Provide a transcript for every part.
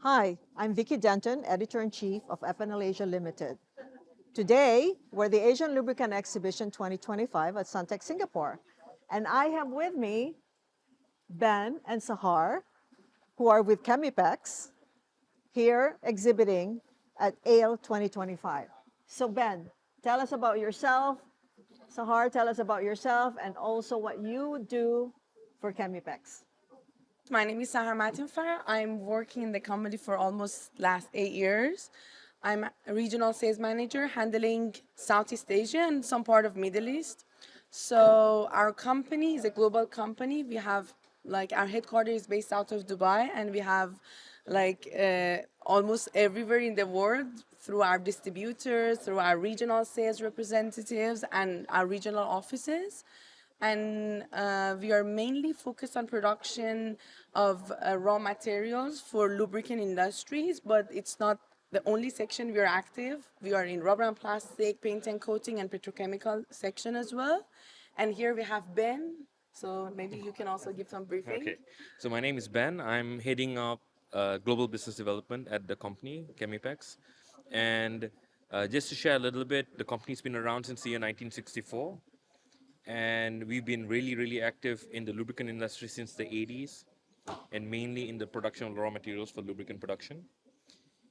Hi, I'm Vicky Denton, Editor-in-Chief of FNL Asia Limited. Today, we're the Asian Lubricant Exhibition 2025 at Suntec, Singapore. And I have with me Ben and Sahar, who are with Kemipex, here exhibiting at ALE 2025. So Ben, tell us about yourself. Sahar, tell us about yourself and also what you do for Kemipex. My name is Sahar Matinfar. I'm working in the company for almost last 8 years. I'm a regional sales manager handling Southeast Asia and some part of Middle East. So our company is a global company. We have like our headquarters is based out of Dubai, and we have almost everywhere in the world through our distributors, through our regional sales representatives, and our regional offices. And we are mainly focused on production of raw materials for lubricant industries, but it's not the only section we are active. We are in rubber and plastic, paint and coating, and petrochemical section as well. And here we have Ben. So maybe you can also give some briefing. Okay, so my name is Ben. I'm heading up global business development at the company, Kemipex. And just to share a little bit, the company's been around since the year 1964. And we've been really, really active in the lubricant industry since the 80s, and mainly in the production of raw materials for lubricant production.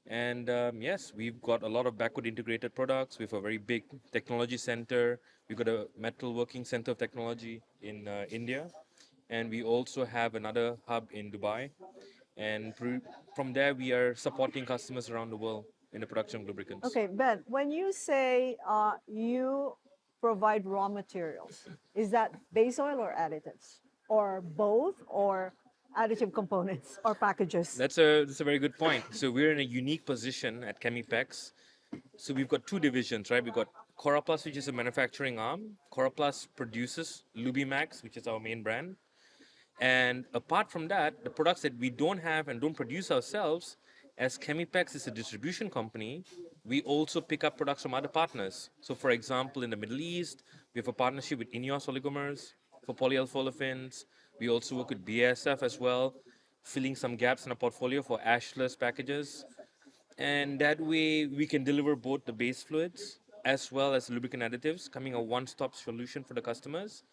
And yes, we've got a lot of backward integrated products. We have a very big technology center. We've got a metalworking center of technology in India. And we also have another hub in Dubai. And from there, we are supporting customers around the world in the production of lubricants. Okay, Ben, when you say you provide raw materials, is that base oil or additives? Or both? Or additive components or packages? That's a very good point. So we're in a unique position at Kemipex. So we've got two divisions, right? We've got Coraplus, which is a manufacturing arm. Coraplus produces Lubimax, which is our main brand. And apart from that, the products that we don't have and don't produce ourselves, as Kemipex is a distribution company, we also pick up products from other partners. So for example, in the Middle East, we have a partnership with Ineos Oligomers for polyalpha-olefins. We also work with BASF as well, filling some gaps in our portfolio for ashless packages. And that way we can deliver both the base fluids as well as lubricant additives, coming a one-stop solution for the customers.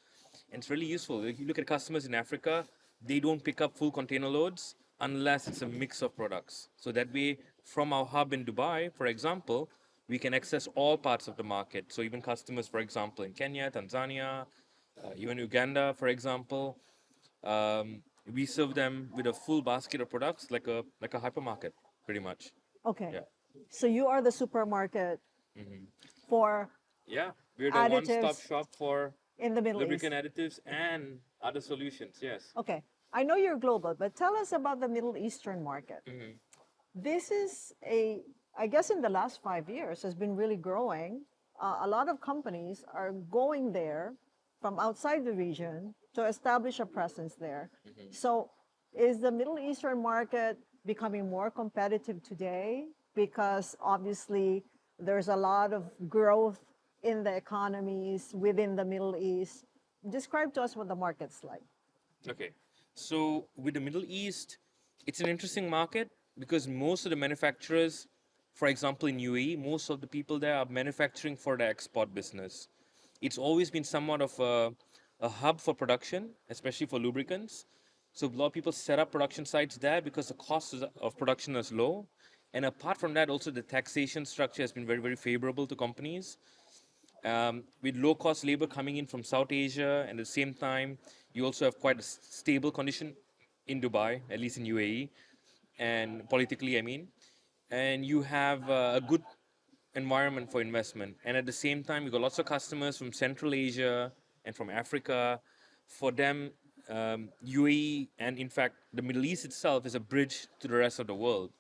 And it's really useful. If you look at customers in Africa, they don't pick up full container loads unless it's a mix of products. So that way, from our hub in Dubai, for example, we can access all parts of the market. So even customers, for example, in Kenya, Tanzania, even Uganda, for example, we serve them with a full basket of products like a hypermarket, pretty much. Okay. Yeah. So you are the supermarket for Yeah, we're the additives one-stop shop for in the Middle East. lubricant additives and other solutions. Yes. Okay. I know you're global, but tell us about the Middle Eastern market. This is I guess in the last 5 years has been really growing. A lot of companies are going there from outside the region to establish a presence there. So is the Middle Eastern market becoming more competitive today? Because obviously there's a lot of growth in the economies within the Middle East. Describe to us what the market's like. Okay. So with the Middle East, it's an interesting market because most of the manufacturers, for example, in UAE, most of the people there are manufacturing for the export business. It's always been somewhat of a hub for production, especially for lubricants. So a lot of people set up production sites there because the cost of production is low. And apart from that, also the taxation structure has been very, very favorable to companies. With low-cost labor coming in from South Asia, and at the same time, you also have quite a stable condition in Dubai, at least in UAE, and politically, I mean. And you have a good environment for investment. And at the same time, you've got lots of customers from Central Asia and from Africa. For them, UAE and in fact, the Middle East itself is a bridge to the rest of the world.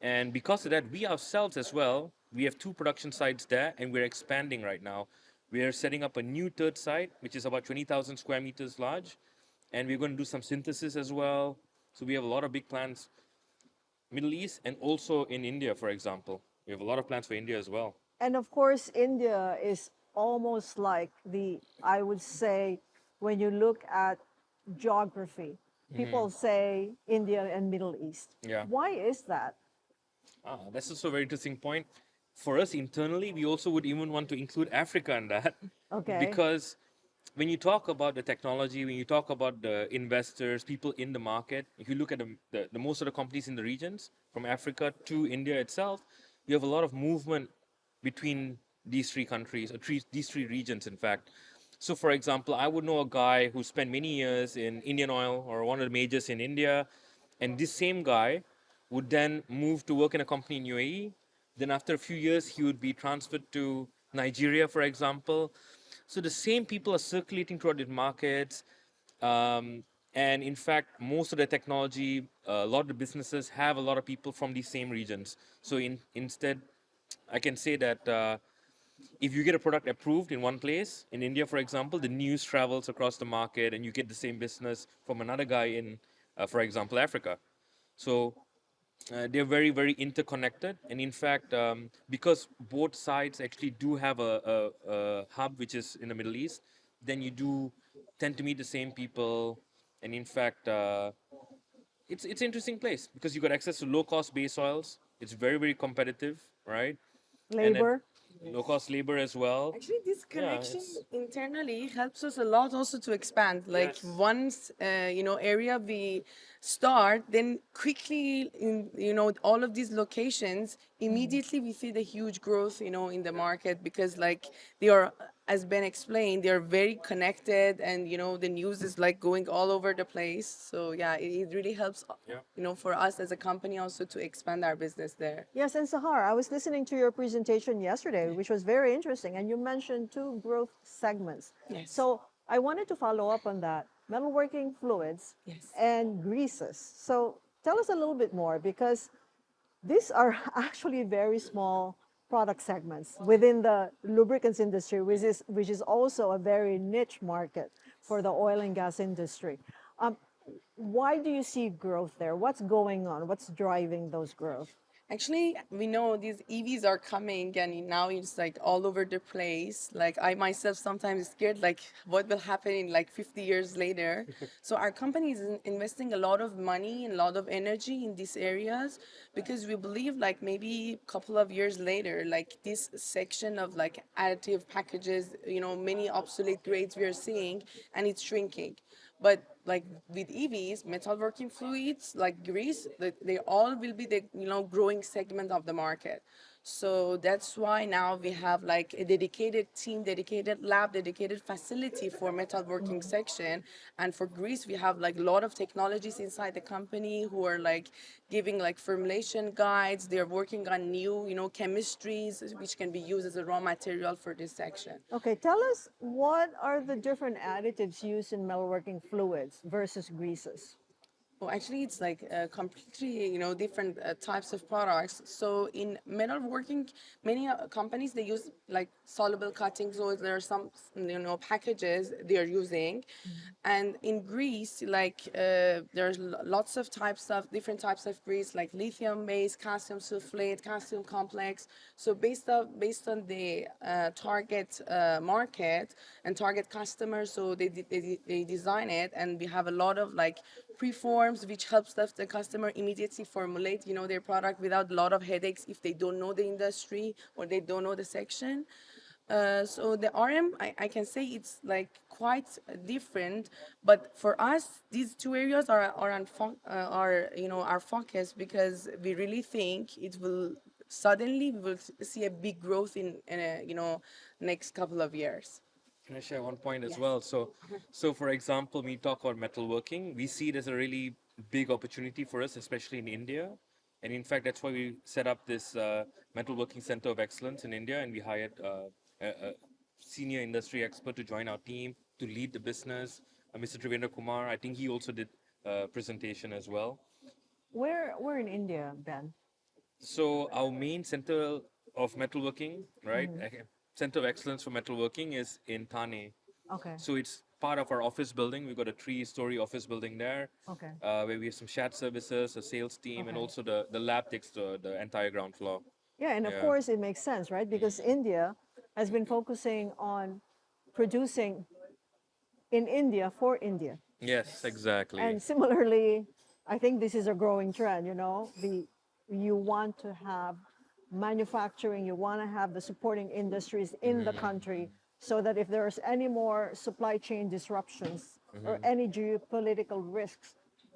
And because of that, we ourselves as well, we have two production sites there and we're expanding right now. We are setting up a new third site, which is about 20,000 square meters large. And we're going to do some synthesis as well. So we have a lot of big plans, Middle East and also in India, for example. We have a lot of plans for India as well. And of course, India is almost like I would say, when you look at geography, people say India and Middle East. Yeah. Why is that? That's also a very interesting point. For us internally, we also would even want to include Africa in that. Okay. Because when you talk about the technology, when you talk about the investors, people in the market, if you look at the most of the companies in the regions, from Africa to India itself, you have a lot of movement between these three countries, or these three regions, in fact. So, for example, I would know a guy who spent many years in Indian Oil or one of the majors in India, and this same guy would then move to work in a company in UAE. Then, after a few years, he would be transferred to Nigeria, for example. So, the same people are circulating throughout the markets. And in fact, most of the technology, a lot of the businesses have a lot of people from these same regions. So, instead, I can say that if you get a product approved in one place, in India, for example, the news travels across the market and you get the same business from another guy in, for example, Africa. So they're very, very interconnected. And in fact, because both sides actually do have a hub which is in the Middle East, then you do tend to meet the same people. And in fact, it's an interesting place because you got access to low cost base oils. It's very, very competitive, right? And then Labor? low cost labor as well. Actually, this Yeah, connection it's- internally helps us a lot also to expand. Like Yes. once area we start, then quickly in all of these locations, immediately we see the huge growth in the market because like they are, as Ben explained, they are very connected, and the news is like going all over the place. So yeah, it really helps Yeah. for us as a company also to expand our business there. Yes, and Sahar, I was listening to your presentation yesterday, which was very interesting, and you mentioned two growth segments. Yes. So I wanted to follow up on that, metalworking fluids Yes. and greases. So tell us a little bit more, because these are actually very small product segments within the lubricants industry, which is also a very niche market for the oil and gas industry. Why do you see growth there? What's going on? What's driving those growth? Actually, we know these EVs are coming, and now it's like all over the place. Like I myself sometimes scared, like what will happen in like 50 years later. So our company is investing a lot of money and a lot of energy in these areas because we believe like maybe a couple of years later, like this section of like additive packages, many obsolete grades we are seeing, and it's shrinking. But like with EVs, metalworking fluids, like grease, they all will be the growing segment of the market. So that's why now we have like a dedicated team, dedicated lab, dedicated facility for metalworking section. And for grease, we have like a lot of technologies inside the company who are like giving like formulation guides. They're working on new, chemistries which can be used as a raw material for this section. Okay, tell us, what are the different additives used in metalworking fluids versus greases? Well, actually, it's like completely, different types of products. So in metalworking, many companies they use like soluble cutting oils. There are some, packages they are using, and in grease, like there's lots of different types of grease, like lithium-based, calcium sulfate, calcium complex. So based on the target market and target customers, so they design it, and we have a lot of like preforms which helps the customer immediately formulate their product without a lot of headaches if they don't know the industry or they don't know the section. So the RM, I can say it's like quite different, but for us, these two areas are our focus because we really think it will suddenly we will see a big growth in next couple of years. Can I share one point as well? So for example, when we talk about metalworking, we see it as a really big opportunity for us, especially in India. And in fact, that's why we set up this metalworking center of excellence in India, and we hired a senior industry expert to join our team to lead the business. Mr. Trivendra Kumar, I think he also did a presentation as well. Where in India, Ben? So our main center of metalworking, right? Center of excellence for metalworking is in Thane. Okay, So it's part of our office building. We've got a 3-story office building there, okay. where we have some shared services, a sales team, and Okay. also the lab takes the entire ground floor. Yeah, and of Yeah. course it makes sense, right? Because India has been focusing on producing in India for India. Yes, exactly. And similarly, I think this is a growing trend, you know, you want to have manufacturing, you want to have the supporting industries in the country so that if there's any more supply chain disruptions or any geopolitical risks,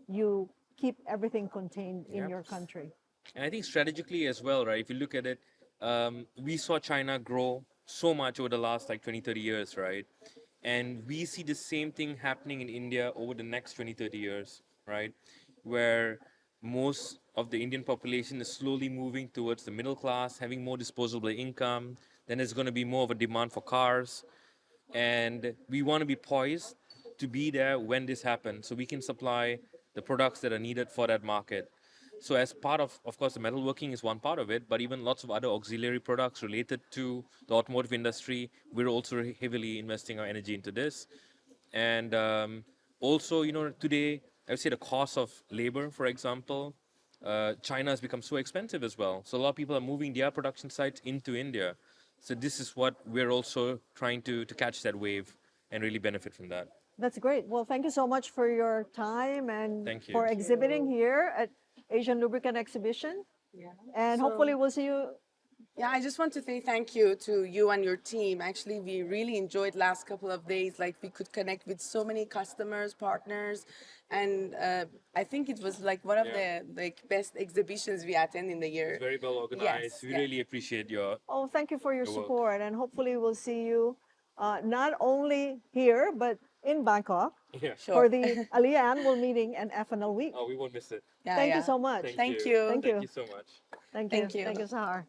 you keep everything contained in Yep. your country. And I think strategically as well, right? If you look at it, we saw China grow so much over the last like 20, 30 years, right? And we see the same thing happening in India over the next 20, 30 years, right? Where most of the Indian population is slowly moving towards the middle class, having more disposable income. Then there's going to be more of a demand for cars. And we want to be poised to be there when this happens so we can supply the products that are needed for that market. So as part of course, the metalworking is one part of it, but even lots of other auxiliary products related to the automotive industry, we're also heavily investing our energy into this. And also, you know, today, I would say the cost of labor, for example, China has become so expensive as well. So a lot of people are moving their production sites into India. So this is what we're also trying to catch that wave and really benefit from that. That's great. Well, thank you so much for your time and Thank you. for exhibiting here at Asian Lubricant Exhibition. Yeah. And hopefully we'll see you. Yeah, I just want to say thank you to you and your team. Actually, we really enjoyed last couple of days. Like we could connect with so many customers, partners, and I think it was like one of the best exhibitions we attend in the year. Very well organized. We yes. really appreciate your Oh, thank you for your You're welcome. support. And hopefully we'll see you not only here, but in Bangkok yeah. Sure. for the Aliyah Annual Meeting and FNL Week. Oh, we won't miss it. Yeah, Thank yeah. you so much. Thank you. Thank Thank you. you so much. Thank you. Thank you. Thank you, Sahar.